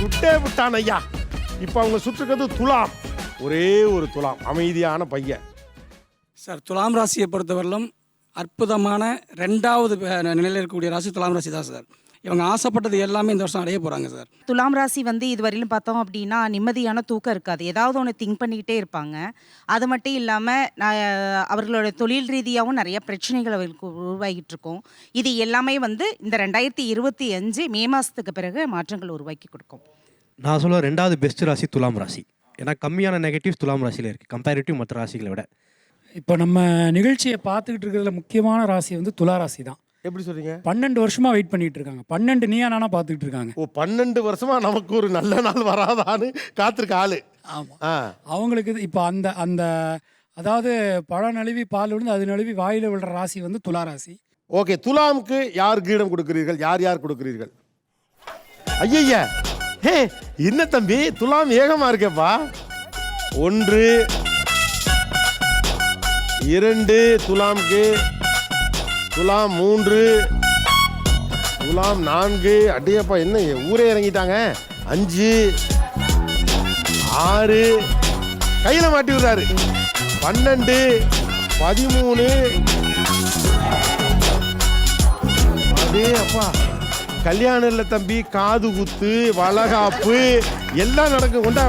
சுட்டே விட்டான் ஐயா. இப்போ அவங்க சுட்டுக்கிறது துலாம், ஒரே ஒரு துலாம், அமைதியான பையன். சார், துலாம் ராசியை பொறுத்தவரையிலும் அற்புதமான 2வது நிலையில் இருக்கக்கூடிய ராசி துலாம் ராசி தான் சார். இவங்க ஆசைப்பட்டது எல்லாமே இந்த வருஷம் அடைய போகிறாங்க சார். துலாம் ராசி இதுவரையிலும் பார்த்தோம் அப்படின்னா நிம்மதியான தூக்கம் இருக்காது. ஏதாவது ஒன்று திங்க் பண்ணிக்கிட்டே இருப்பாங்க. அது மட்டும் இல்லாமல் அவர்களோட தொழில் ரீதியாகவும் நிறைய பிரச்சனைகள் அவர்களுக்கு உருவாகிட்டு இருக்கும். இது எல்லாமே இந்த 2025 மே மாதத்துக்கு பிறகு மாற்றங்கள் உருவாக்கி கொடுக்கும். நான் சொல்ல 2வது பெஸ்ட் ராசி துலாம் ராசி. ஏன்னா கம்மியான நெகட்டிவ்ஸ் துலாம் ராசியில் இருக்குது கம்பேரிட்டிவ் மற்ற ராசிகளை விட. இப்போ நம்ம நிகழ்ச்சியை பார்த்துக்கிட்டு இருக்கிறதுல முக்கியமான ராசி துலா ராசி தான். எப்படி சொல்றீங்க? 12 வருஷமா வெயிட் பண்ணிட்டு இருக்காங்க. 12 நீயா நானா பார்த்துக்கிட்டு இருக்காங்க. ஓ, 12 வருஷமா நமக்கு ஒரு நல்ல நாள் வராதான்னு காத்திருக்க ஆளு. ஆமாம். அவங்களுக்கு இப்போ அந்த அதாவது பழம் நழுவி பால் விழுந்து அது நழுவி வாயில விழுற ராசி துலா ராசி. ஓகே, துலாமுக்கு யார் கீடம் கொடுக்கிறீர்கள்? யார் கொடுக்கிறீர்கள்? ஐயா, ஹே என்ன தம்பி, துலாம் ஏகமா இருக்கேப்பா. 1 2 துலாமுக்கு, துலாம் 3, துலாம் 4, அடியப்பா என்ன ஊரே இறங்கிட்டாங்க. 5 6 கையில மாட்டி விடுறாரு. 12 13 அதே அப்பா, கல்யாணம் இல்லை தம்பி, காது குத்து வளகாப்பு எல்லாம் நடக்கும். கொண்டா